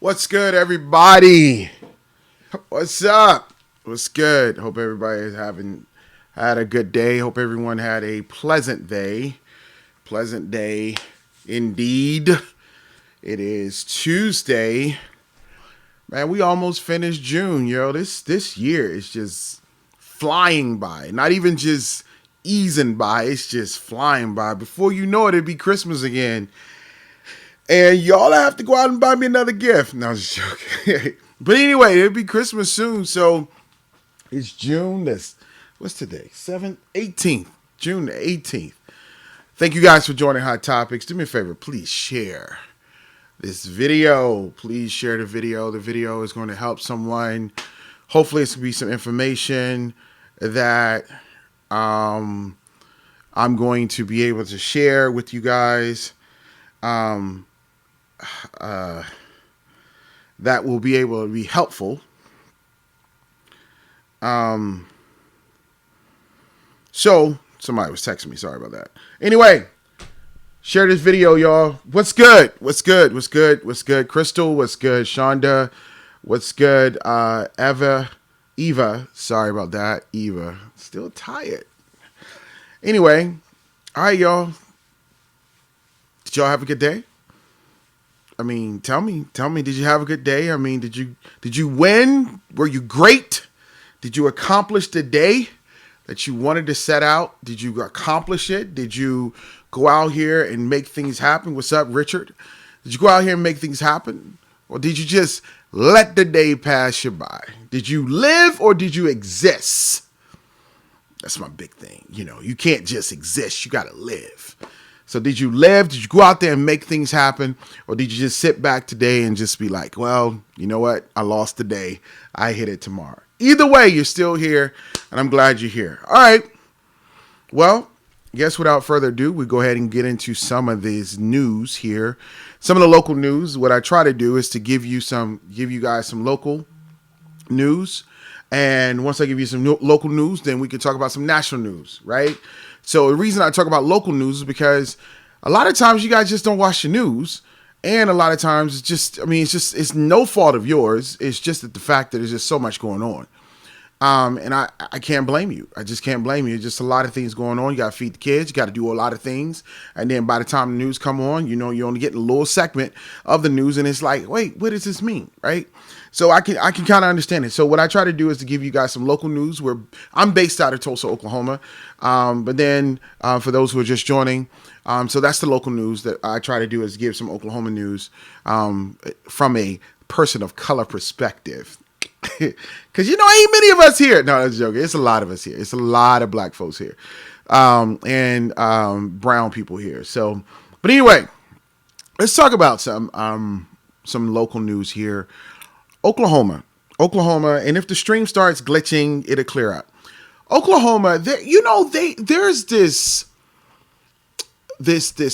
What's good, everybody? What's up? What's good? Hope everybody is having had a good day. Hope everyone had a pleasant day. Pleasant day indeed. It is Tuesday. Man, we almost finished June, yo. This year is just flying by. Not even just easing by, it's just flying by. Before you know it, it'll be Christmas again. And y'all have to go out and buy me another gift. No, I was just joking. But anyway, it'll be Christmas soon. So it's June. What's today? 7th, 18th. June the 18th. Thank you guys for joining Hot Topics. Do me a favor, please share this video. Please share the video. The video is going to help someone. Hopefully it's going to be some information that I'm going to be able to share with you guys. That will be able to be helpful. So somebody was texting me. Sorry about that. Anyway, share this video, y'all. What's good? What's good? What's good? What's good? Crystal, what's good? Shonda, what's good? Eva, sorry about that. Eva, still tired. Anyway, all right, y'all. Did y'all have a good day? I mean, tell me, did you have a good day? I mean, did you win? Were you great? Did you accomplish the day that you wanted to set out? Did you accomplish it? Did you go out here and make things happen? What's up, Richard? Did you go out here and make things happen? Or did you just let the day pass you by? Did you live or did you exist? That's my big thing. You know, you can't just exist. You got to live. So did you live? Did you go out there and make things happen? Or did you just sit back today and just be like, well, you know what? I lost the day. I hit it tomorrow. Either way, you're still here, and I'm glad you're here. All right. Well, I guess without further ado, we go ahead and get into some of this news here. Some of the local news. What I try to do is to give you guys some local news. And once I give you some local news, then we can talk about some national news, right? So the reason I talk about local news is because a lot of times you guys just don't watch the news. And a lot of times it's no fault of yours. It's just that the fact that there's just so much going on. And I can't blame you. I just can't blame you. Just a lot of things going on. You got to feed the kids. You got to do a lot of things. And then by the time the news come on, you know, you only get a little segment of the news. And it's like, wait, what does this mean? Right. So I can kind of understand it. So what I try to do is to give you guys some local news where I'm based out of Tulsa, Oklahoma. But then for those who are just joining, so that's the local news that I try to do is give some Oklahoma news from a person of color perspective. Because, you know, ain't many of us here. No, that's a joke. It's a lot of us here. It's a lot of black folks here and brown people here. So, but anyway, let's talk about some local news here. Oklahoma, and if the stream starts glitching, it'll clear out. Oklahoma, there's this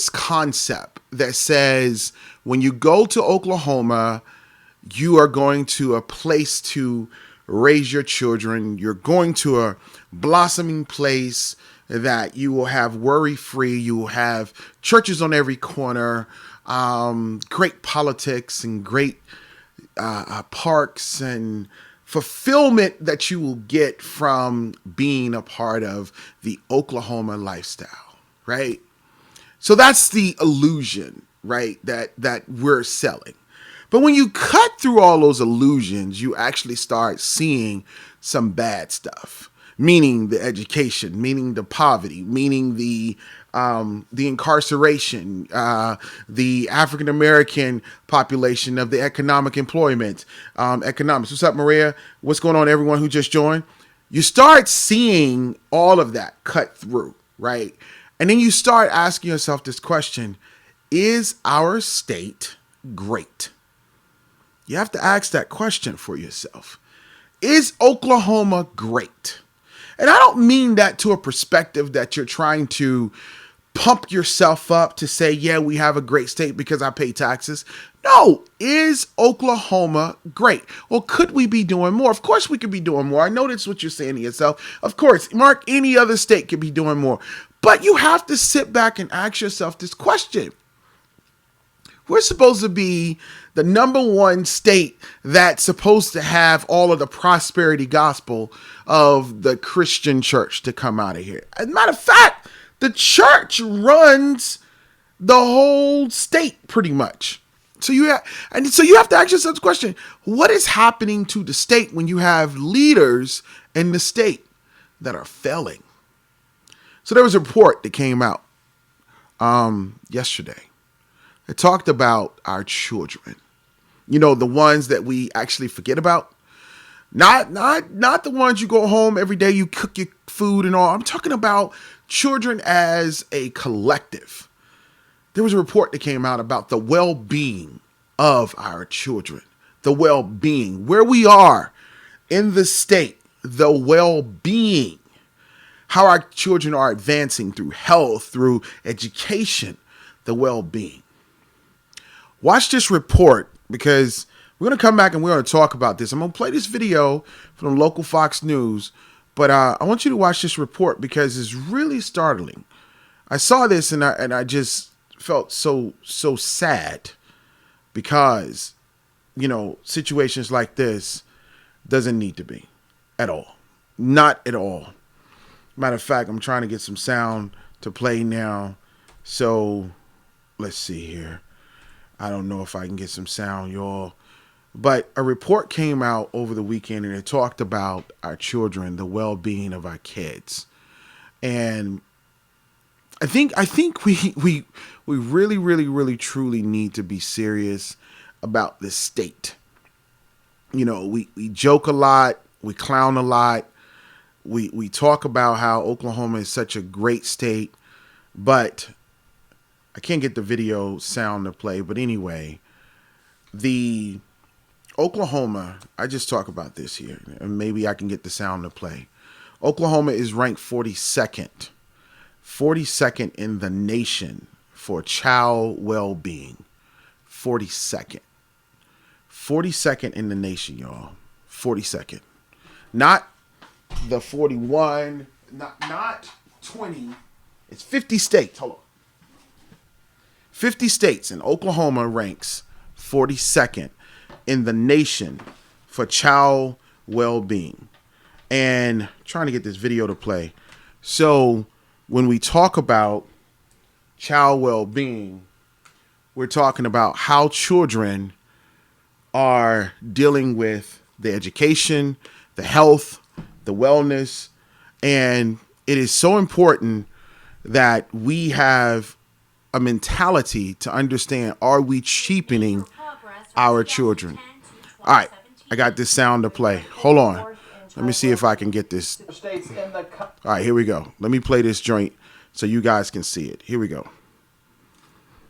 concept that says when you go to Oklahoma, you are going to a place to raise your children. You're going to a blossoming place that you will have worry-free. You will have churches on every corner, great politics and great parks and fulfillment that you will get from being a part of the Oklahoma lifestyle, right? So that's the illusion, right, that we're selling. But when you cut through all those illusions, you actually start seeing some bad stuff, meaning the education, meaning the poverty, meaning the incarceration, the African-American population of the economic employment, economics. What's up, Maria? What's going on, everyone who just joined? You start seeing all of that cut through, right? And then you start asking yourself this question: is our state great? You have to ask that question for yourself. Is Oklahoma great? And I don't mean that to a perspective that you're trying to pump yourself up to say, yeah, we have a great state because I pay taxes. No, is Oklahoma great? Well, could we be doing more? Of course we could be doing more. I know that's what you're saying to yourself. Of course, Mark, any other state could be doing more. But you have to sit back and ask yourself this question. We're supposed to be the number one state that's supposed to have all of the prosperity gospel of the Christian church to come out of here. As a matter of fact, the church runs the whole state pretty much. So you have to ask yourself the question: what is happening to the state when you have leaders in the state that are failing? So there was a report that came out yesterday. It talked about our children. You know, the ones that we actually forget about. Not the ones you go home every day, you cook your food and all. I'm talking about children as a collective. There was a report that came out about the well-being of our children. The well-being, where we are in the state, the well-being, how our children are advancing through health, through education, the well-being. Watch this report because we're going to come back and we're going to talk about this. I'm going to play this video from local Fox News, but I want you to watch this report because it's really startling. I saw this and I just felt so sad because, you know, situations like this doesn't need to be at all. Not at all. Matter of fact, I'm trying to get some sound to play now. So let's see here. I don't know if I can get some sound, y'all. But a report came out over the weekend and it talked about our children, the well-being of our kids. And I think we really truly need to be serious about this state. You know, we joke a lot, we clown a lot. We talk about how Oklahoma is such a great state, but I can't get the video sound to play. But anyway, the Oklahoma, I just talk about this here, and maybe I can get the sound to play. Oklahoma is ranked 42nd in the nation for child well-being. 42nd in the nation, y'all. 42nd. Not the 41, not 20. It's 50 states. Hold on. 50 states, and Oklahoma ranks 42nd in the nation for child well-being. And I'm trying to get this video to play. So when we talk about child well-being, we're talking about how children are dealing with the education, the health, the wellness. And it is so important that we have a mentality to understand, are we cheapening our children? All right, I got this sound to play. Hold on. Let me see if I can get this. All right, here we go. Let me play this joint so you guys can see it. Here we go.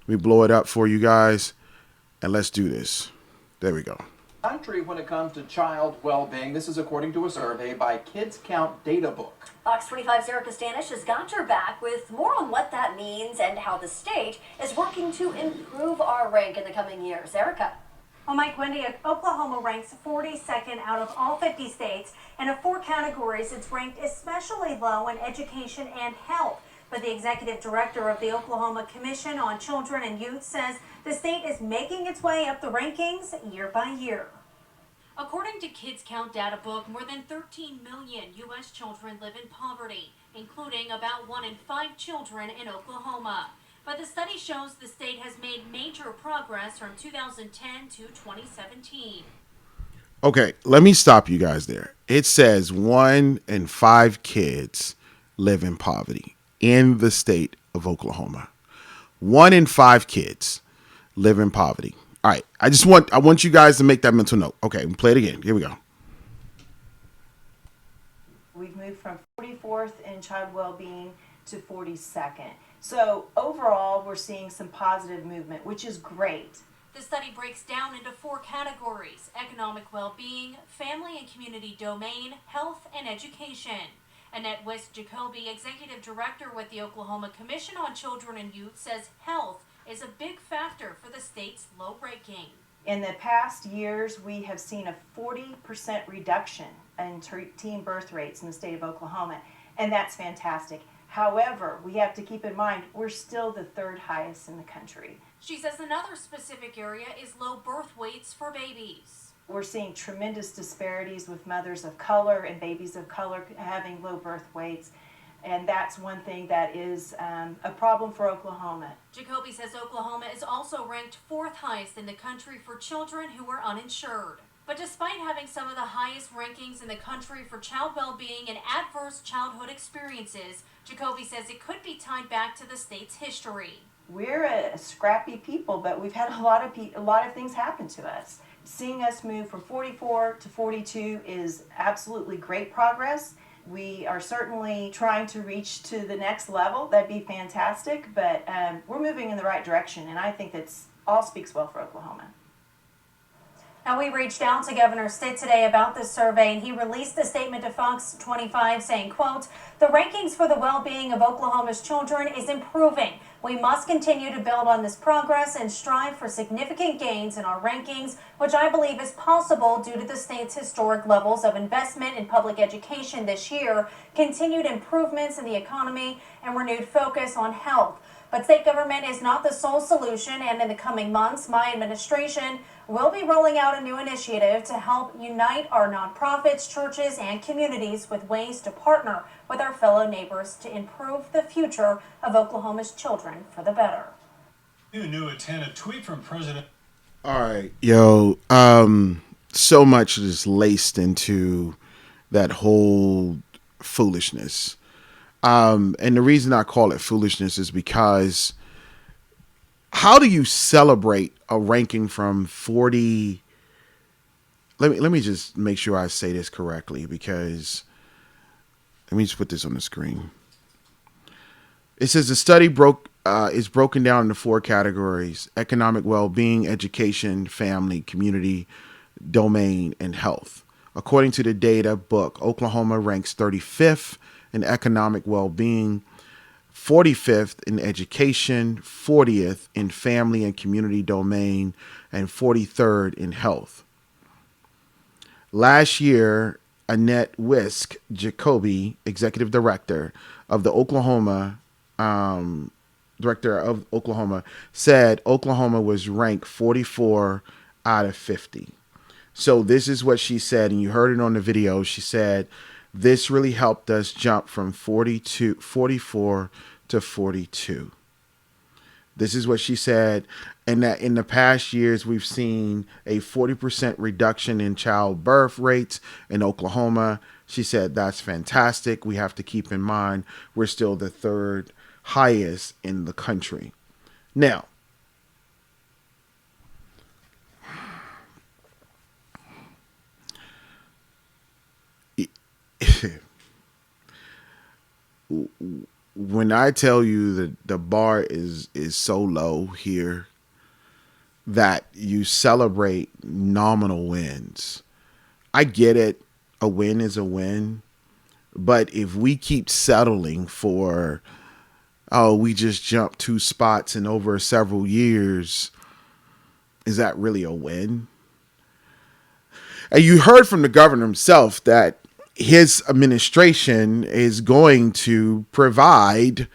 Let me blow it up for you guys, and let's do this. There we go. Country when it comes to child well-being. This is according to a survey by Kids Count Data Book. Fox 25's Erica Stanish has got your back with more on what that means and how the state is working to improve our rank in the coming years. Erica. Well, Mike, Wendy, Oklahoma ranks 42nd out of all 50 states, and of 4 categories, it's ranked especially low in education and health. But the executive director of the Oklahoma Commission on Children and Youth says the state is making its way up the rankings year by year. According to Kids Count Data Book, more than 13 million U.S. children live in poverty, including about 1 in 5 children in Oklahoma. But the study shows the state has made major progress from 2010 to 2017. Okay, let me stop you guys there. It says 1 in 5 kids live in poverty in the state of Oklahoma. 1 in 5 kids live in poverty. All right, I want you guys to make that mental note. Okay, we'll play it again. Here we go. We've moved from 44th in child well-being to 42nd. So overall, we're seeing some positive movement, which is great. The study breaks down into 4 categories: economic well-being, family and community domain, health, and education. Annette West Jacoby, executive director with the Oklahoma Commission on Children and Youth, says health is a big factor for the state's low ranking. In the past years, we have seen a 40% reduction in teen birth rates in the state of Oklahoma, and that's fantastic. However, we have to keep in mind we're still the 3rd highest in the country. She says another specific area is low birth weights for babies. We're seeing tremendous disparities with mothers of color and babies of color having low birth weights. And that's one thing that is a problem for Oklahoma. Jacoby says Oklahoma is also ranked 4th highest in the country for children who are uninsured. But despite having some of the highest rankings in the country for child well-being and adverse childhood experiences, Jacoby says it could be tied back to the state's history. We're a scrappy people, but we've had a lot of things happen to us. Seeing us move from 44 to 42 is absolutely great progress. We are certainly trying to reach to the next level. That'd be fantastic, but we're moving in the right direction, and I think that's all speaks well for Oklahoma. Now, we reached out to Governor Stitt today about this survey, and he released a statement to Fox 25 saying, quote, "The rankings for the well-being of Oklahoma's children is improving. We must continue to build on this progress and strive for significant gains in our rankings, which I believe is possible due to the state's historic levels of investment in public education this year, continued improvements in the economy, and renewed focus on health. But state government is not the sole solution, and in the coming months, my administration will be rolling out a new initiative to help unite our nonprofits, churches, and communities with ways to partner with our fellow neighbors to improve the future of Oklahoma's children for the better." New at 10, a tweet from President. All right, yo, so much is laced into that whole foolishness. And the reason I call it foolishness is because how do you celebrate a ranking from 40? Let me just make sure I say this correctly, because let me just put this on the screen. It says the study is broken down into 4 categories: economic well-being, education, family, community, domain, and health. According to the data book, Oklahoma ranks 35th in economic well-being, 45th in education, 40th in family and community domain, and 43rd in health. Last year, Annette Wisk Jacoby, executive director of Oklahoma, said Oklahoma was ranked 44 out of 50. So this is what she said, and you heard it on the video. She said, this really helped us jump from 44 to 42. This is what she said. And that in the past years, we've seen a 40% reduction in childbirth rates in Oklahoma. She said, that's fantastic. We have to keep in mind, we're still the 3rd highest in the country. Now, when I tell you that the bar is so low here that you celebrate nominal wins, I get it. A win is a win. But if we keep settling for, oh, we just jumped 2 spots in over several years, is that really a win? And you heard from the governor himself that his administration is going to provide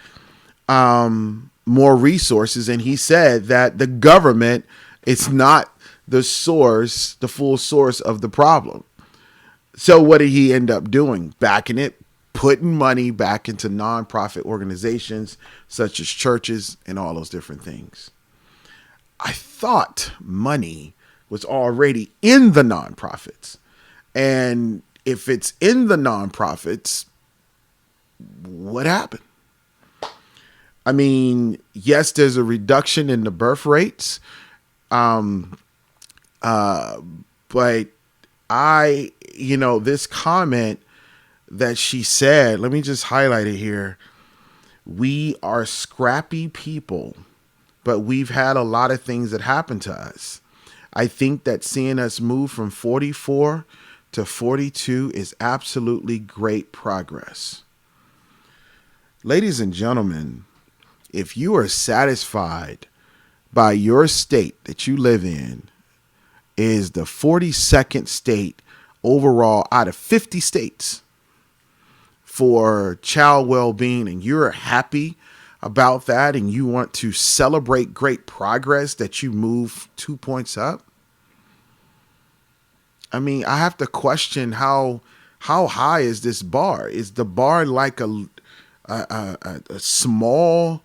more resources. And he said that the government is not the full source of the problem. So what did he end up doing? Backing it, putting money back into nonprofit organizations such as churches and all those different things. I thought money was already in the nonprofits. And if it's in the nonprofits, what happened? I mean, yes, there's a reduction in the birth rates. But this comment that she said, let me just highlight it here. We are scrappy people, but we've had a lot of things that happened to us. I think that seeing us move from 44 to 42 is absolutely great progress. Ladies and gentlemen, if you are satisfied by your state that you live in is the 42nd state overall out of 50 states for child well-being, and you're happy about that and you want to celebrate great progress that you move 2 points up, I mean, I have to question how high is this bar? Is the bar like a small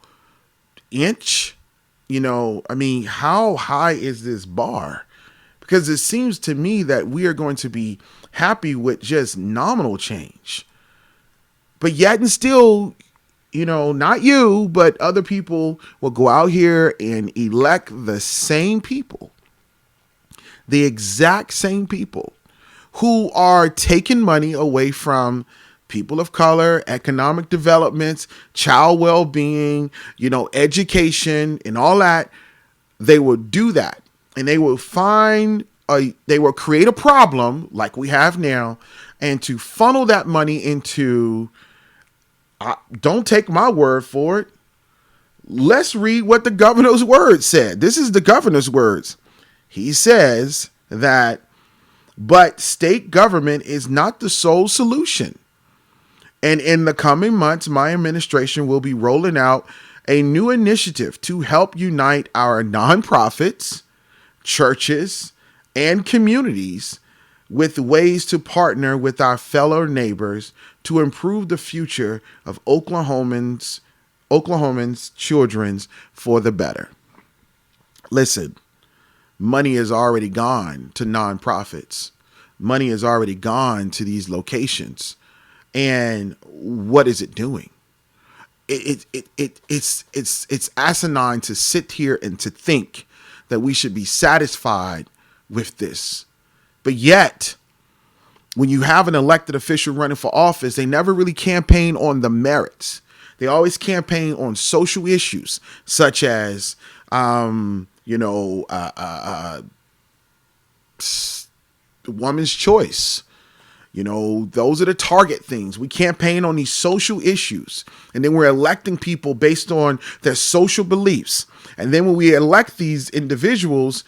inch? You know, I mean, how high is this bar? Because it seems to me that we are going to be happy with just nominal change. But yet and still, you know, not you, but other people will go out here and elect the same people, the exact same people who are taking money away from people of color, economic developments, child well-being, you know, education and all that. They will do that, and they will they will create a problem like we have now, and to funnel that money into, don't take my word for it. Let's read what the governor's words said. This is the governor's words. He says that, but state government is not the sole solution. And in the coming months, my administration will be rolling out a new initiative to help unite our nonprofits, churches, and communities with ways to partner with our fellow neighbors to improve the future of Oklahomans' children's for the better. Listen, money is already gone to nonprofits. Money is already gone to these locations. And what is it doing? It's asinine to sit here and to think that we should be satisfied with this. But yet, when you have an elected official running for office, they never really campaign on the merits. They always campaign on social issues such as, woman's choice. You know, those are the target things. We campaign on these social issues, and then we're electing people based on their social beliefs. And then when we elect these individuals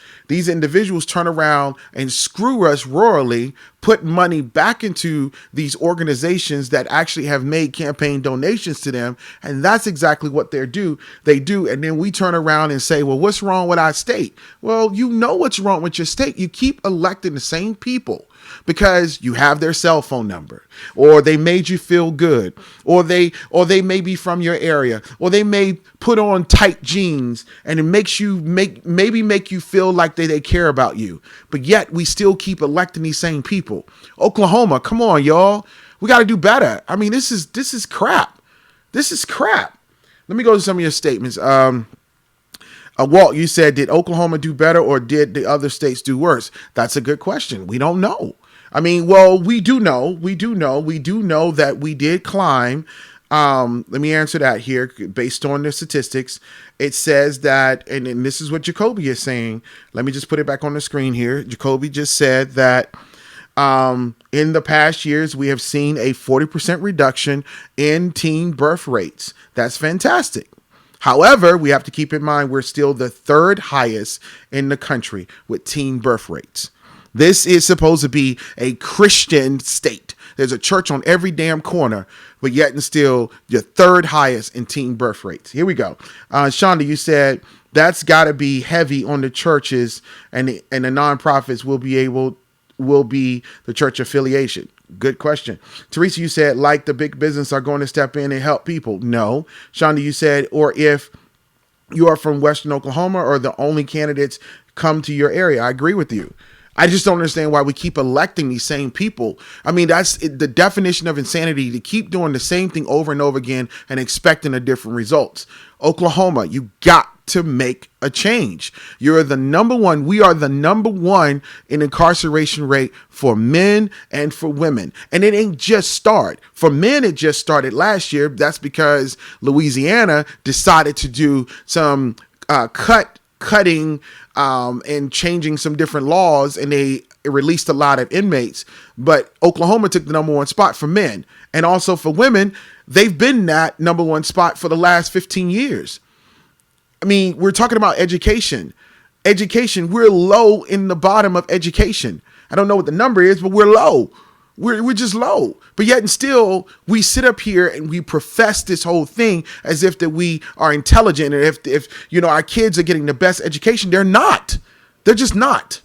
turn around and screw us royally, put money back into these organizations that actually have made campaign donations to them. And that's exactly what they do. And then we turn around and say, well, what's wrong with our state? Well, you know what's wrong with your state. You keep electing the same people because you have their cell phone number, or they made you feel good, or they may be from your area, or they may put on tight jeans and it makes you make you feel like they care about you. But yet we still keep electing these same people. Oklahoma, come on, y'all. We got to do better. I mean, this is crap. This is crap. Let me go to some of your statements. Walt, you said, did Oklahoma do better or did the other states do worse? That's a good question. We don't know. I mean, well, we do know that we did climb. Let me answer that here based on the statistics. It says that, and this is what Jacoby is saying. Let me just put it back on the screen here. Jacoby just said that in the past years, we have seen a 40% reduction in teen birth rates. That's fantastic. However, we have to keep in mind we're still the third highest in the country with teen birth rates. This is supposed to be a Christian state. There's a church on every damn corner, but yet and still the third highest in teen birth rates. Here we go. Shonda, you said that's got to be heavy on the churches, and the nonprofits will be the church affiliation. Good question. Teresa, you said like the big business are going to step in and help people. No. Shonda, you said, or if you are from Western Oklahoma or the only candidates come to your area. I agree with you. I just don't understand why we keep electing these same people. I mean, that's the definition of insanity, to keep doing the same thing over and over again and expecting a different results. Oklahoma, you got to make a change. We are the number one in incarceration rate for men and for women. And it ain't just start. For men, it just started last year. That's because Louisiana decided to do some cutting and changing some different laws, and they released a lot of inmates. But Oklahoma took the number one spot for men. And also for women, they've been that number one spot for the last 15 years. I mean, we're talking about education. We're low in the bottom of education. I don't know what the number is, but we're low. We're just low. But yet and still, we sit up here and we profess this whole thing as if that we are intelligent, and if you know our kids are getting the best education. They're not. They're just not.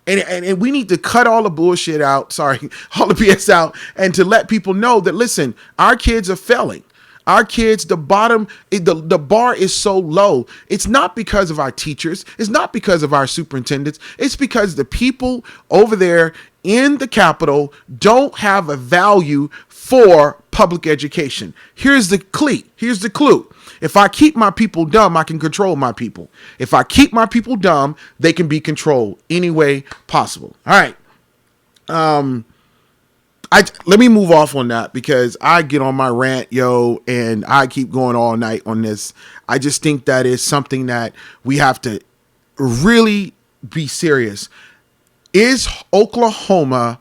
And we need to cut all the bullshit out. Sorry, all the BS out, and to let people know that, listen, our kids are failing. Our kids, the bar is so low. It's not because of our teachers. It's not because of our superintendents. It's because the people over there in the Capitol don't have a value for public education. Here's the clue. If I keep my people dumb, I can control my people. If I keep my people dumb, they can be controlled any way possible. All right. Let me move off on that because I get on my rant, yo, and I keep going all night on this. I just think that is something that we have to really be serious. Is Oklahoma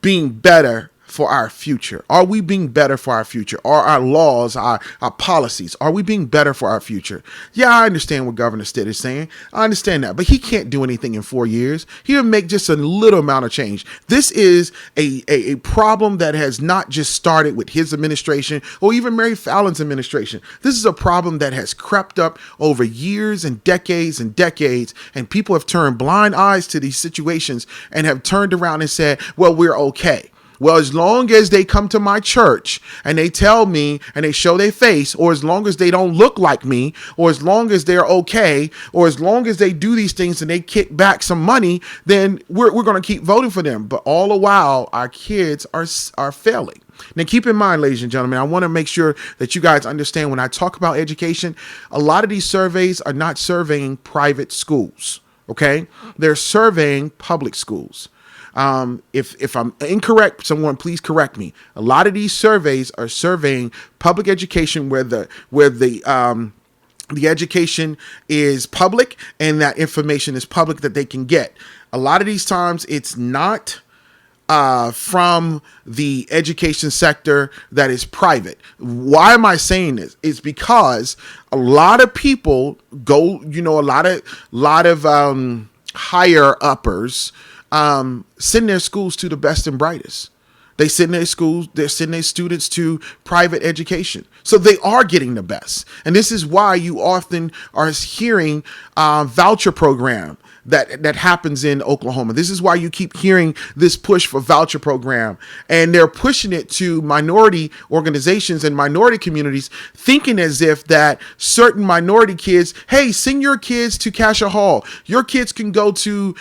being better for our future? Are we being better for our future? Are our laws, our policies, are we being better for our future? Yeah, I understand what Governor Stitt is saying. I understand that, but he can't do anything in 4 years. He'll make just a little amount of change. This is a problem that has not just started with his administration or even Mary Fallon's administration. This is a problem that has crept up over years and decades, and people have turned blind eyes to these situations and have turned around and said, well, we're okay. Well, as long as they come to my church and they tell me and they show their face, or as long as they don't look like me, or as long as they're okay, or as long as they do these things and they kick back some money, then we're going to keep voting for them. But all the while, our kids are failing. Now, keep in mind, ladies and gentlemen, I want to make sure that you guys understand when I talk about education, a lot of these surveys are not surveying private schools, okay? They're surveying public schools. If I'm incorrect, someone please correct me. A lot of these surveys are surveying public education where the education is public and that information is public that they can get. A lot of these times it's not from the education sector that is private. Why am I saying this? It's because a lot of people go, a lot of higher uppers send their schools to the best and brightest. They send their schools, they're sending their students to private education. So they are getting the best. And this is why you often are hearing voucher program that happens in Oklahoma. This is why you keep hearing this push for voucher program. And they're pushing it to minority organizations and minority communities, thinking as if that certain minority kids, hey, send your kids to Cassia Hall. Your kids can go to,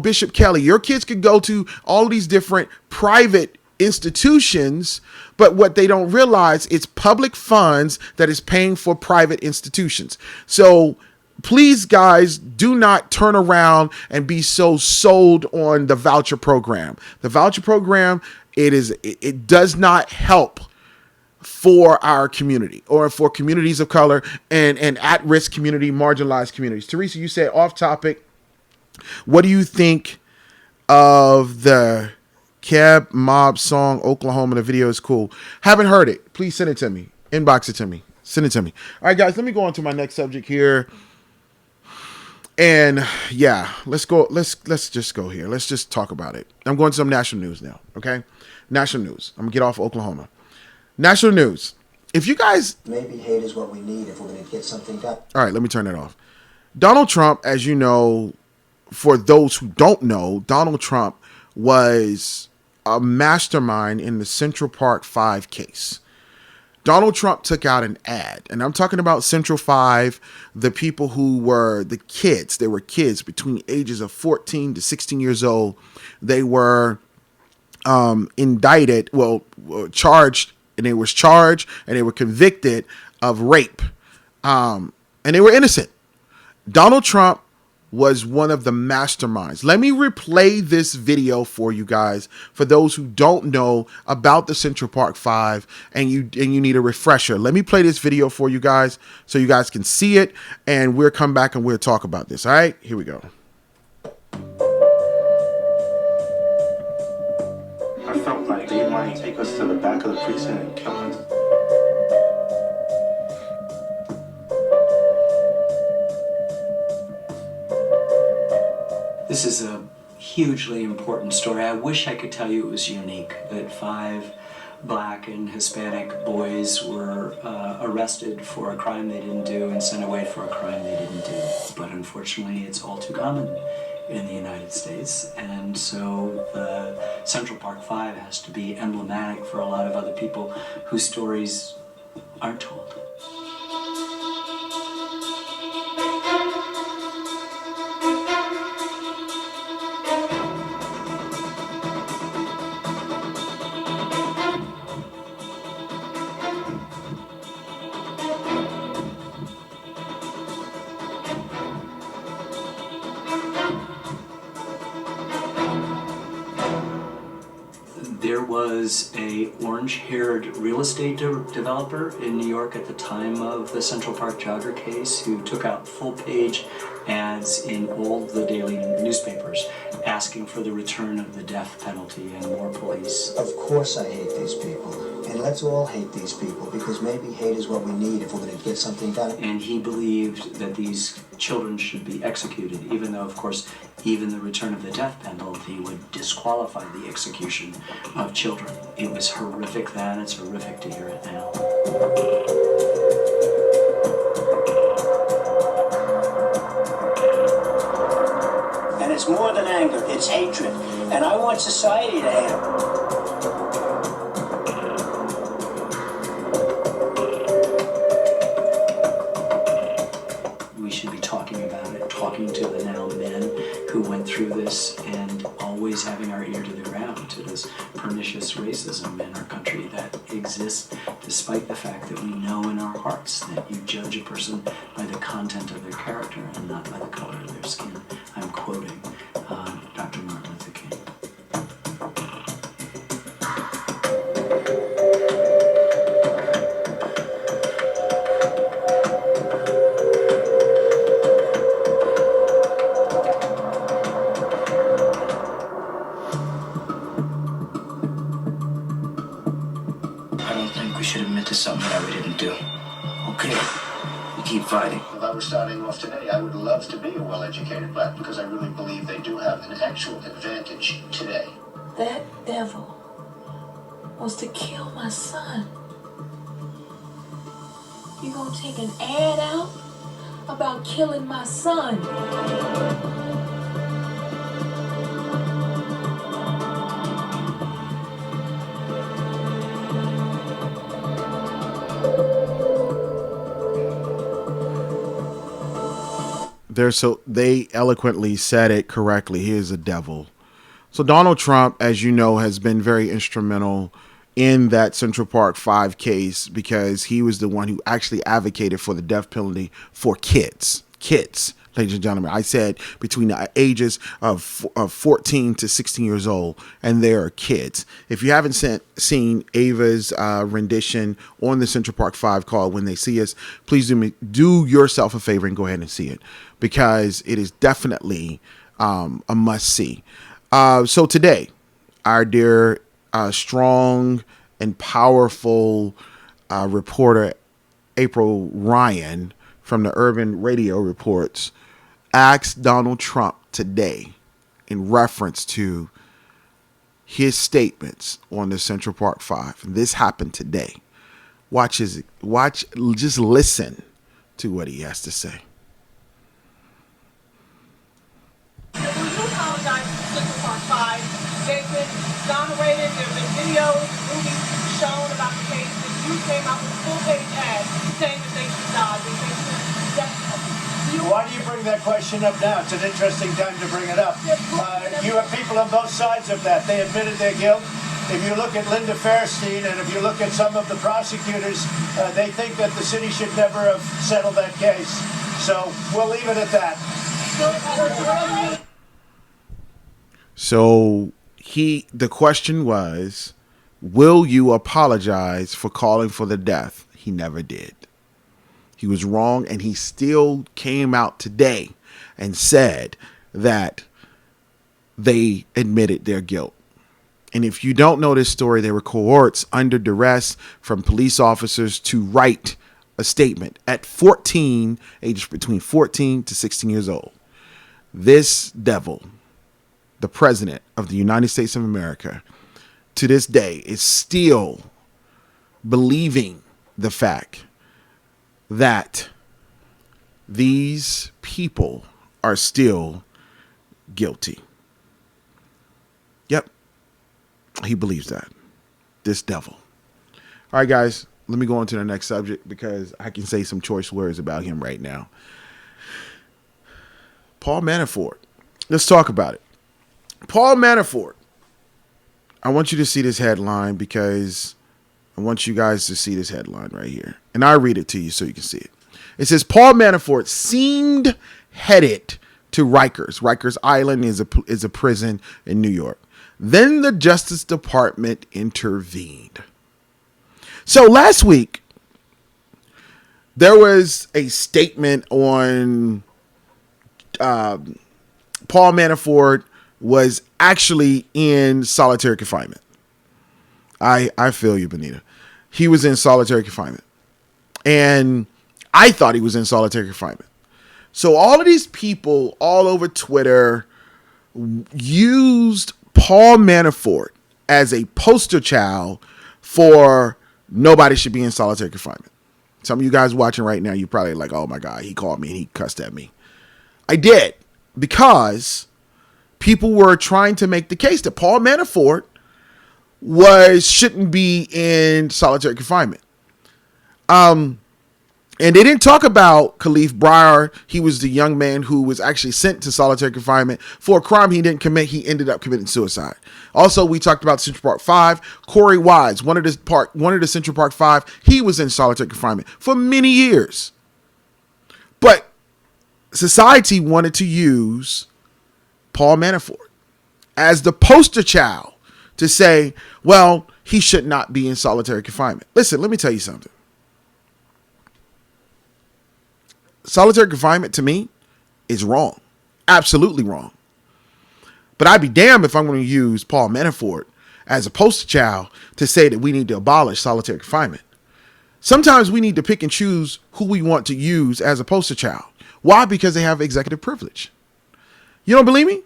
Bishop Kelly. Your kids can go to all these different private institutions, but what they don't realize is public funds that is paying for private institutions. So please, guys, do not turn around and be so sold on the voucher program. The voucher program, it does not help for our community or for communities of color and at-risk community, marginalized communities. Teresa, you said off topic. What do you think of the Cab Mob song Oklahoma? The video is cool. Haven't heard it. Please send it to me. Inbox it to me. Send it to me. All right, guys, let me go on to my next subject here. And yeah, let's go. Let's just go here. Let's just talk about it. I'm going to some national news now. Okay. National news. I'm gonna get off Oklahoma. National news. If you guys, maybe hate is what we need if we're going to get something done. All right, let me turn that off. Donald Trump, as you know, for those who don't know, Donald Trump was a mastermind in the Central Park 5 case. Donald Trump took out an ad, and I'm talking about Central 5, the people who were the kids. They were kids between ages of 14 to 16 years old. They were indicted, charged, and they were convicted of rape, and they were innocent. Donald Trump was one of the masterminds. Let me replay this video for you guys, for those who don't know about the Central Park 5 and you need a refresher. Let me play this video for you guys so you guys can see it, and we'll come back and we'll talk about this. All right, here we go. I felt like they might take us to the back of the precinct and kill us. This is a hugely important story. I wish I could tell you it was unique, that 5 Black and Hispanic boys were arrested for a crime they didn't do and sent away for a crime they didn't do. But unfortunately, it's all too common in the United States, and so the Central Park 5 has to be emblematic for a lot of other people whose stories aren't told. There was a orange-haired real estate developer in New York at the time of the Central Park jogger case who took out full-page ads in all the daily newspapers asking for the return of the death penalty and more police. Of course I hate these people. And let's all hate these people, because maybe hate is what we need if we're going to get something done. And he believed that these children should be executed, even though, of course, even the return of the death penalty would disqualify the execution of children. It was horrific then, it's horrific to hear it now. And it's more than anger, it's hatred. And I want society to hate them. We should be talking about it, talking to the now men who went through this, and always having our ear to the ground to this pernicious racism in our country that exists, despite the fact that we know in our hearts that you judge a person by the content of their character and not by the color of their skin. I'm quoting Dr. Martin Luther King. I don't think we should admit to something that we didn't do. Okay, we keep fighting. If I were starting off today, I would love to be a well-educated black because I really believe they do have an actual advantage today. That devil wants to kill my son. You gonna take an ad out about killing my son? They eloquently said it correctly. He is a devil. So Donald Trump, as you know, has been very instrumental in that Central Park 5 case because he was the one who actually advocated for the death penalty for kids. Kids, ladies and gentlemen. I said between the ages of 14 to 16 years old, and they are kids. If you haven't seen Ava's rendition on the Central Park 5 called When They See Us, please do yourself a favor and go ahead and see it, because it is definitely a must-see. So today, our dear, strong and powerful reporter, April Ryan from the Urban Radio Reports, asked Donald Trump today in reference to his statements on the Central Park 5. And this happened today. Just listen to what he has to say. Will you apologize to Central Park 5? They've been exonerated. There have been videos, movies shown about the case, and you came out with full-page ads saying that they should die. They should death penalty. Why do you bring that question up now? It's an interesting time to bring it up. You have people on both sides of that. They admitted their guilt. If you look at Linda Fairstein and if you look at some of the prosecutors, they think that the city should never have settled that case. So we'll leave it at that. So the question was, will you apologize for calling for the death? He never did. He was wrong, and he still came out today and said that they admitted their guilt. And if you don't know this story, they were cohorts under duress from police officers to write a statement at 14, aged between 14 to 16 years old. This devil the president of the United States of America, to this day, is still believing the fact that these people are still guilty. Yep. He believes that. This devil. All right, guys, let me go on to the next subject because I can say some choice words about him right now. Paul Manafort. Let's talk about it. Paul Manafort. I want you to see this headline because I want you guys to see this headline right here. And I'll read it to you so you can see it. It says, Paul Manafort seemed headed to Rikers. Rikers Island is a prison in New York. Then the Justice Department intervened. So last week, there was a statement on Paul Manafort was actually in solitary confinement. I feel you, Benita. He was in solitary confinement. And I thought he was in solitary confinement. So all of these people all over Twitter used Paul Manafort as a poster child for nobody should be in solitary confinement. Some of you guys watching right now, you're probably like, oh my God, he called me and he cussed at me. I did, because people were trying to make the case that Paul Manafort shouldn't be in solitary confinement. And they didn't talk about Khalif Breyer. He was the young man who was actually sent to solitary confinement for a crime he didn't commit. He ended up committing suicide. Also, we talked about Central Park 5. Corey Wise, one of the Central Park 5, he was in solitary confinement for many years. But society wanted to use Paul Manafort as the poster child to say, well, he should not be in solitary confinement. Listen, let me tell you something. Solitary confinement to me is wrong. Absolutely wrong. But I'd be damned if I'm going to use Paul Manafort as a poster child to say that we need to abolish solitary confinement. Sometimes we need to pick and choose who we want to use as a poster child. Why? Because they have executive privilege. You don't believe me?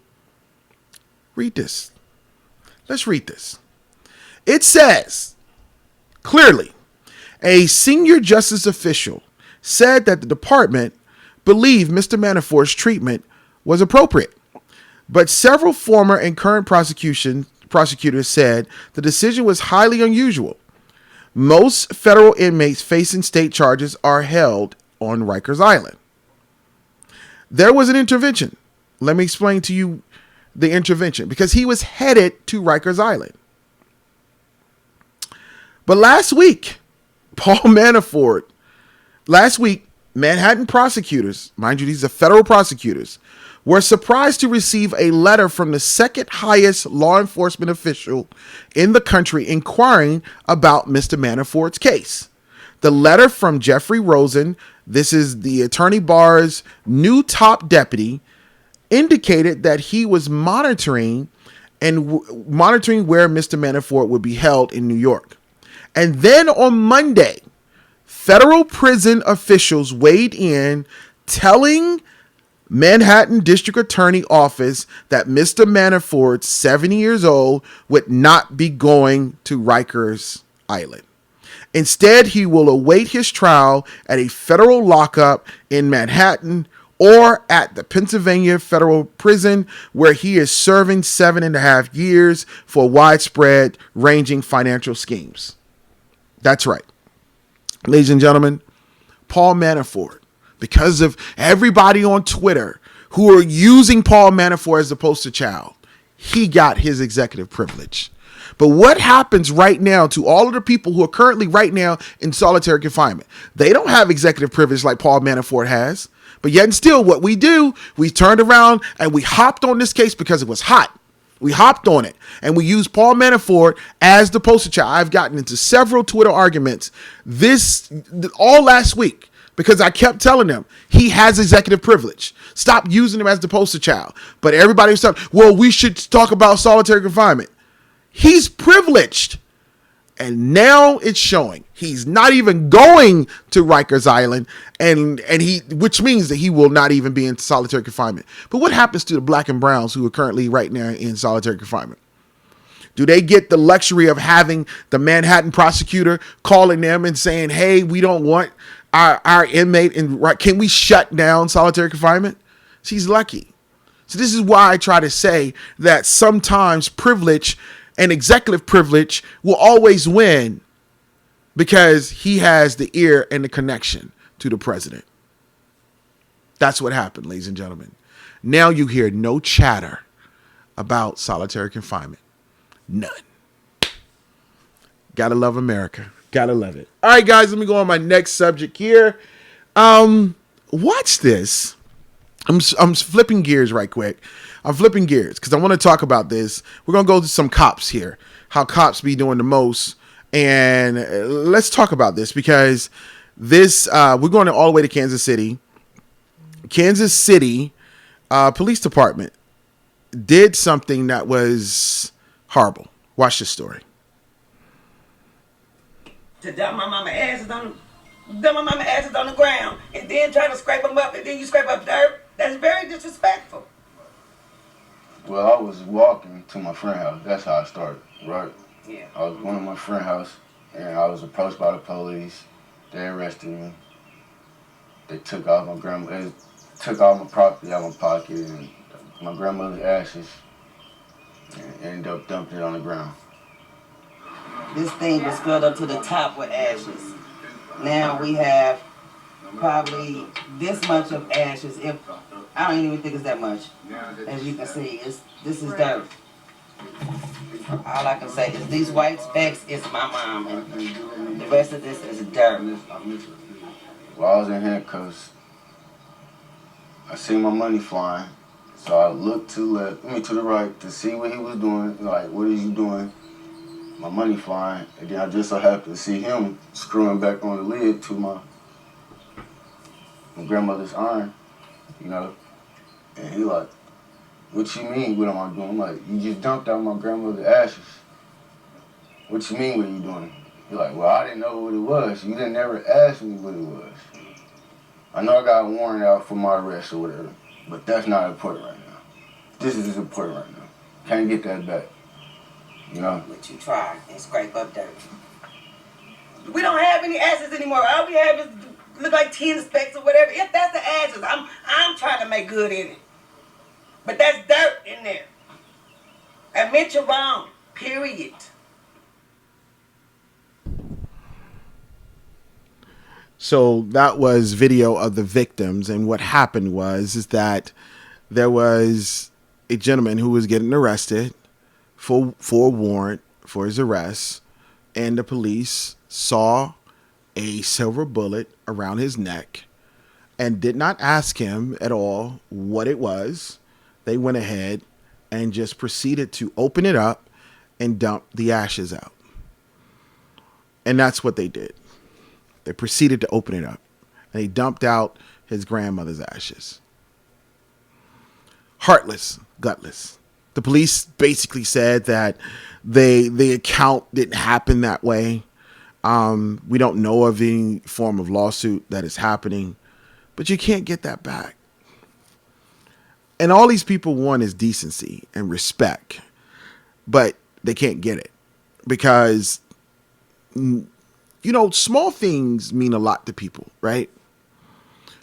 Read this. Let's read this. It says, clearly, a senior justice official said that the department believed Mr. Manafort's treatment was appropriate. But several former and current prosecutors said the decision was highly unusual. Most federal inmates facing state charges are held on Rikers Island. There was an intervention. Let me explain to you the intervention, because he was headed to Rikers Island. But last week, Manhattan prosecutors, mind you, these are federal prosecutors, were surprised to receive a letter from the second highest law enforcement official in the country inquiring about Mr. Manafort's case. The letter from Jeffrey Rosen, this is the Attorney Barr's new top deputy, indicated that he was monitoring where Mr. Manafort would be held in New York. And then on Monday, federal prison officials weighed in, telling Manhattan District Attorney Office that Mr. Manafort, 70 years old, would not be going to Rikers Island. Instead, he will await his trial at a federal lockup in Manhattan or at the Pennsylvania Federal Prison, where he is serving 7.5 years for widespread ranging financial schemes. That's right. Ladies and gentlemen, Paul Manafort, because of everybody on Twitter who are using Paul Manafort as the poster child, he got his executive privilege. But what happens right now to all of the people who are currently right now in solitary confinement? They don't have executive privilege like Paul Manafort has. But yet and still, what we do, we turned around and we hopped on this case because it was hot. We hopped on it and we used Paul Manafort as the poster child. I've gotten into several Twitter arguments all last week because I kept telling them he has executive privilege. Stop using him as the poster child. But everybody was saying, well, we should talk about solitary confinement. He's privileged. And now it's showing he's not even going to Rikers Island, and which means that he will not even be in solitary confinement. But what happens to the black and browns who are currently right now in solitary confinement? Do they get the luxury of having the Manhattan prosecutor calling them and saying, hey, we don't want our inmate in, right? Can we shut down solitary confinement? She's lucky. So this is why I try to say that sometimes privilege and executive privilege will always win, because he has the ear and the connection to the president. That's what happened, ladies and gentlemen. Now you hear no chatter about solitary confinement. None. Gotta love America. Gotta love it. All right, guys, let me go on my next subject here. Watch this. I'm flipping gears right quick. I'm flipping gears because I want to talk about this. We're going to go to some cops here, how cops be doing the most. And let's talk about this, because this, we're going all the way to Kansas City. Kansas City Police Department did something that was horrible. Watch this story. To dump my mama asses on the ground and then try to scrape them up, and then you scrape up dirt. That's very disrespectful. Well, I was walking to my friend's house. That's how I started, right? Yeah. I was going to my friend's house, and I was approached by the police. They arrested me. They took all my property out of my pocket and my grandmother's ashes, and ended up dumping it on the ground. This thing was filled up to the top with ashes. Now we have probably this much of ashes. If I don't even think it's that much. As you can see, this is dirt. All I can say is these white specks is my mom, and the rest of this is dirt. While I was in handcuffs, I seen my money flying, so I looked to the right to see what he was doing. Like, what is he doing? My money flying, and then I just so happened to see him screwing back on the lid to my grandmother's iron, you know. And he like, what you mean, what am I doing? I'm like, you just dumped out my grandmother's ashes. What you mean, what are you doing? He's like, well, I didn't know what it was. You didn't never ask me what it was. I know I got a warrant out for my arrest or whatever, but that's not important right now. This is important right now. Can't get that back, you know? But you try and scrape up dirt. We don't have any ashes anymore. All we have is look like tin specks or whatever. If that's the ashes, I'm trying to make good in it. But that's dirt in there. Admit you're wrong. Period. So that was video of the victims, and what happened is that there was a gentleman who was getting arrested for a warrant for his arrest, and the police saw a silver bullet around his neck and did not ask him at all what it was. They went ahead and just proceeded to open it up and dump the ashes out. And that's what they did. They proceeded to open it up, and they dumped out his grandmother's ashes. Heartless, gutless. The police basically said that the account didn't happen that way. We don't know of any form of lawsuit that is happening, but you can't get that back. And all these people want is decency and respect, but they can't get it because, you know, small things mean a lot to people, right?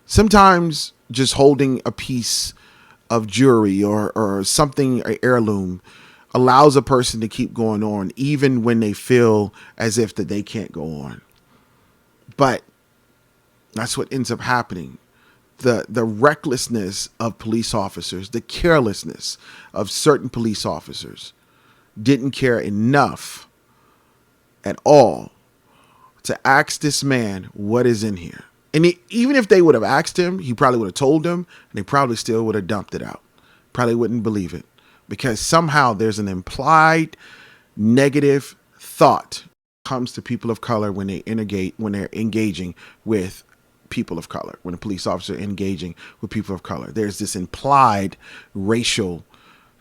Sometimes just holding a piece of jewelry or something, an heirloom, allows a person to keep going on even when they feel as if that they can't go on. But that's what ends up happening. The recklessness of police officers, the carelessness of certain police officers didn't care enough at all to ask this man what is in here. And even if they would have asked him, he probably would have told them, and they probably still would have dumped it out. Probably wouldn't believe it, because somehow there's an implied negative thought comes to people of color when they're engaging with people of color, when a police officer engaging with people of color. There's this implied racial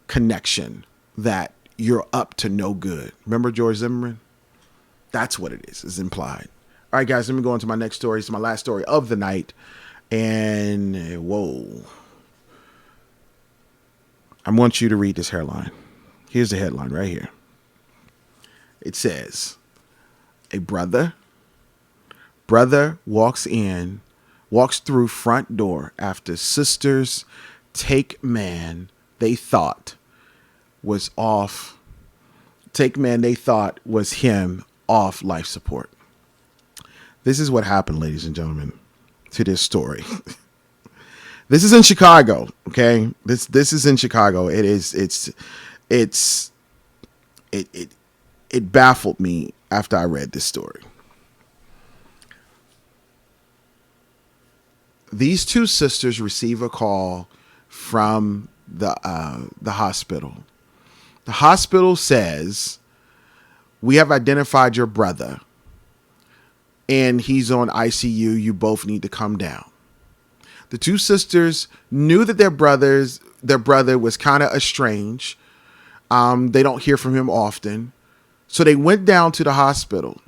connection that you're up to no good. Remember George Zimmerman? That's what it is implied. All right, guys, let me go into my next story. It's my last story of the night. And whoa. I want you to read this headline. Here's the headline right here. It says, a brother walks through front door after sisters take man they thought was him off life support. This is what happened, ladies and gentlemen, to this story. This is in Chicago, okay? This is in Chicago. It baffled me after I read this story. These two sisters receive a call from the hospital. The hospital says, we have identified your brother and he's on ICU. You both need to come down. The two sisters knew that their brother was kind of estranged. They don't hear from him often. So they went down to the hospital.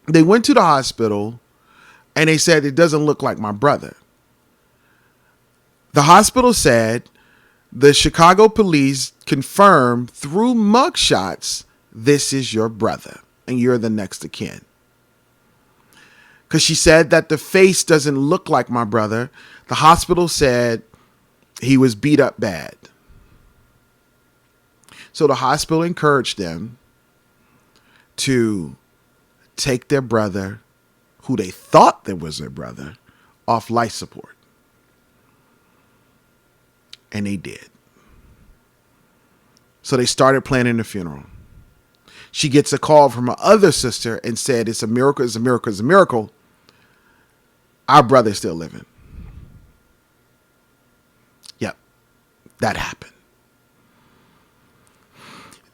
They went to the hospital and they said, it doesn't look like my brother. The hospital said the Chicago police confirmed through mugshots, this is your brother and you're the next of kin. Because she said that the face doesn't look like my brother. The hospital said he was beat up bad. So the hospital encouraged them to take their brother, who they thought that was their brother, off life support. And they did. So they started planning the funeral. She gets a call from her other sister and said, it's a miracle, it's a miracle, it's a miracle. Our brother's still living. Yep, that happened.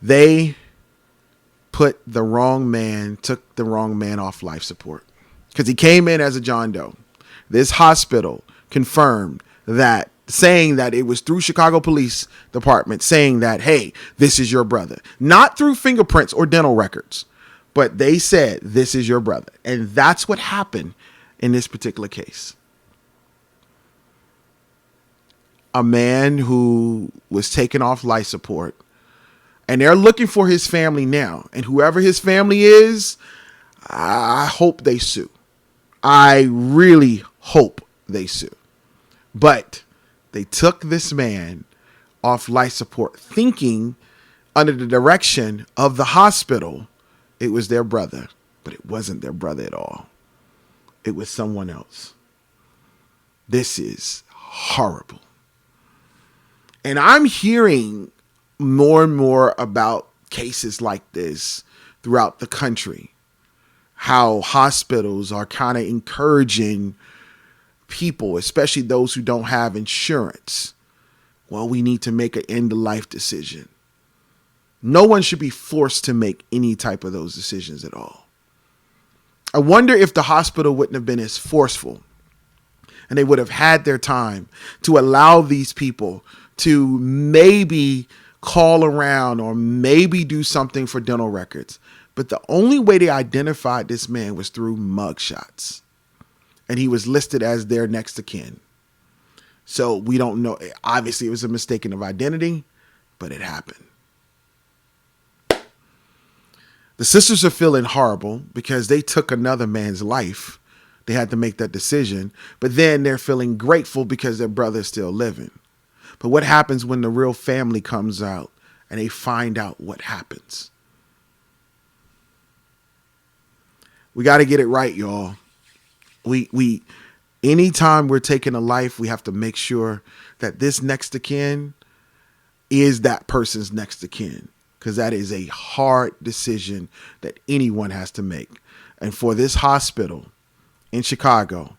They took the wrong man off life support because he came in as a John Doe. This hospital confirmed that, saying that it was through Chicago Police Department saying that, hey, this is your brother. Not through fingerprints or dental records, but they said, this is your brother. And that's what happened in this particular case. A man who was taken off life support, and they're looking for his family now. And whoever his family is, I hope they sue. I really hope they sue. But they took this man off life support thinking under the direction of the hospital it was their brother, but it wasn't their brother at all. It was someone else. This is horrible. And I'm hearing more and more about cases like this throughout the country. How hospitals are kind of encouraging people, especially those who don't have insurance. Well, we need to make an end-of-life decision. No one should be forced to make any type of those decisions at all. I wonder if the hospital wouldn't have been as forceful and they would have had their time to allow these people to maybe call around or maybe do something for dental records. But the only way they identified this man was through mugshots. And he was listed as their next of kin. So we don't know. Obviously, it was a mistaken of identity, but it happened. The sisters are feeling horrible because they took another man's life. They had to make that decision. But then they're feeling grateful because their brother's still living. But what happens when the real family comes out and they find out what happens? We got to get it right, y'all. We anytime we're taking a life, we have to make sure that this next of kin is that person's next of kin, because that is a hard decision that anyone has to make. And for this hospital in Chicago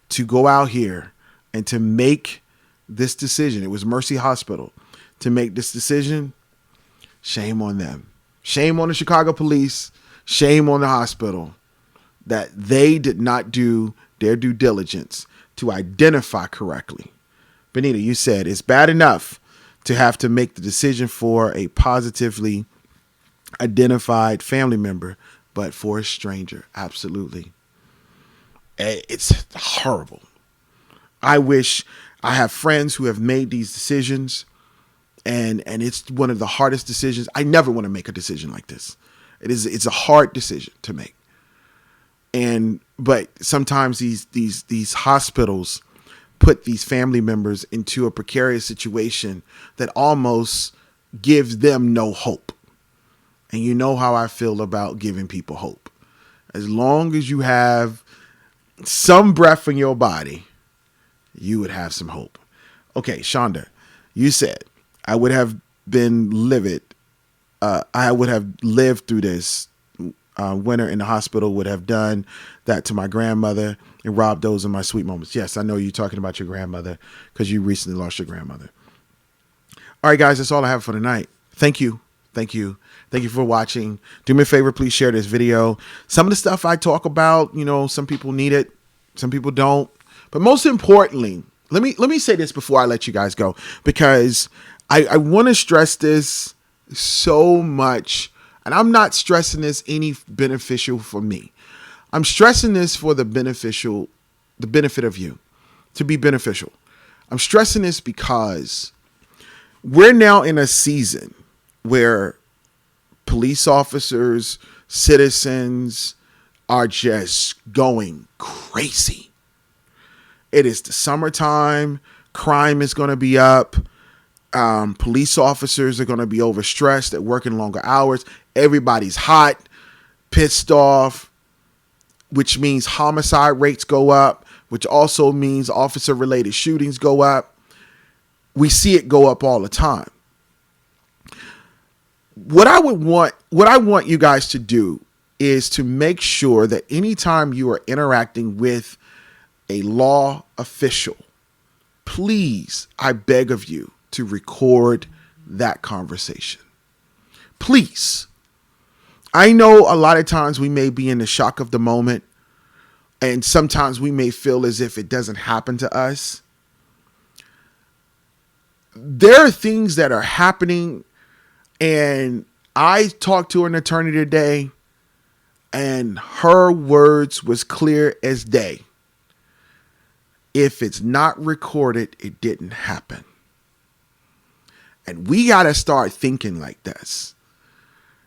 to go out here and to make this decision, it was Mercy Hospital, to make this decision, shame on them. Shame on the Chicago police. Shame on the hospital that they did not do their due diligence to identify correctly. Benita, you said it's bad enough to have to make the decision for a positively identified family member, but for a stranger, absolutely. It's horrible. I wish I have friends who have made these decisions, and it's one of the hardest decisions. I never want to make a decision like this. It's a hard decision to make. But sometimes these hospitals put these family members into a precarious situation that almost gives them no hope. And you know how I feel about giving people hope. As long as you have some breath in your body, you would have some hope. Okay, Shonda, you said I would have been livid. I would have lived through this winter in the hospital, would have done that to my grandmother and robbed those of my sweet moments. Yes, I know you're talking about your grandmother because you recently lost your grandmother. All right, guys, that's all I have for tonight. Thank you. Thank you. Thank you for watching. Do me a favor, please share this video. Some of the stuff I talk about, some people need it, some people don't. But most importantly, let me say this before I let you guys go, because I want to stress this so much. And I'm not stressing this any beneficial for me. I'm stressing this for the benefit of you, to be beneficial. I'm stressing this because we're now in a season where police officers, citizens are just going crazy. It is the summertime. Crime is going to be up. Police officers are going to be overstressed. They're working longer hours. Everybody's hot, pissed off, which means homicide rates go up, which also means officer-related shootings go up. We see it go up all the time. What I want you guys to do is to make sure that anytime you are interacting with a law official, please, I beg of you to record that conversation. Please. I know a lot of times we may be in the shock of the moment, and sometimes we may feel as if it doesn't happen to us. There are things that are happening, and I talked to an attorney today, and her words was clear as day. If it's not recorded, it didn't happen. And we got to start thinking like this.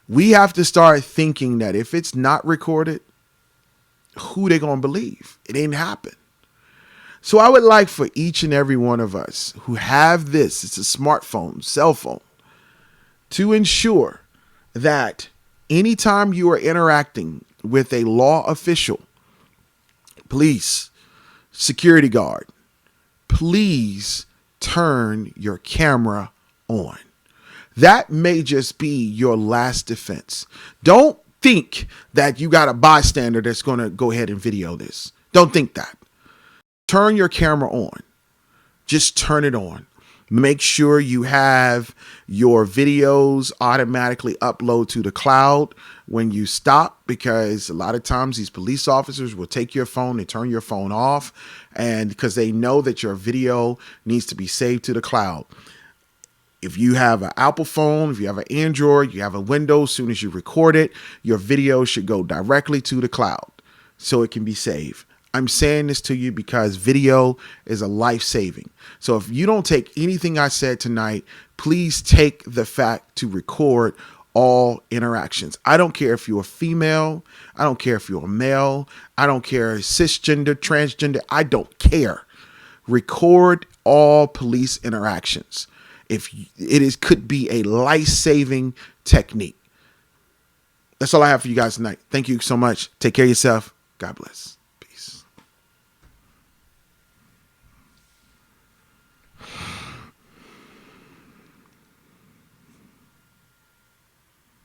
We have to start thinking that if it's not recorded, who they going to believe? It ain't happened. So I would like for each and every one of us who have this, it's a smartphone, cell phone, to ensure that anytime you are interacting with a law official, police, security guard, please turn your camera on. That may just be your last defense. Don't think that you got a bystander that's going to go ahead and video this. Don't think that. Turn your camera on. Just turn it on. Make sure you have your videos automatically upload to the cloud when you stop, because a lot of times these police officers will take your phone and turn your phone off, and because they know that your video needs to be saved to the cloud. If you have an Apple phone, if you have an Android, you have a Windows, as soon as you record it, your video should go directly to the cloud so it can be saved. I'm saying this to you because video is a life-saving. So if you don't take anything I said tonight, please take the fact to record all interactions. I don't care if you're a female. I don't care if you're a male. I don't care cisgender, transgender. I don't care. Record all police interactions. If it is, could be a life-saving technique. That's all I have for you guys tonight. Thank you so much. Take care of yourself. God bless.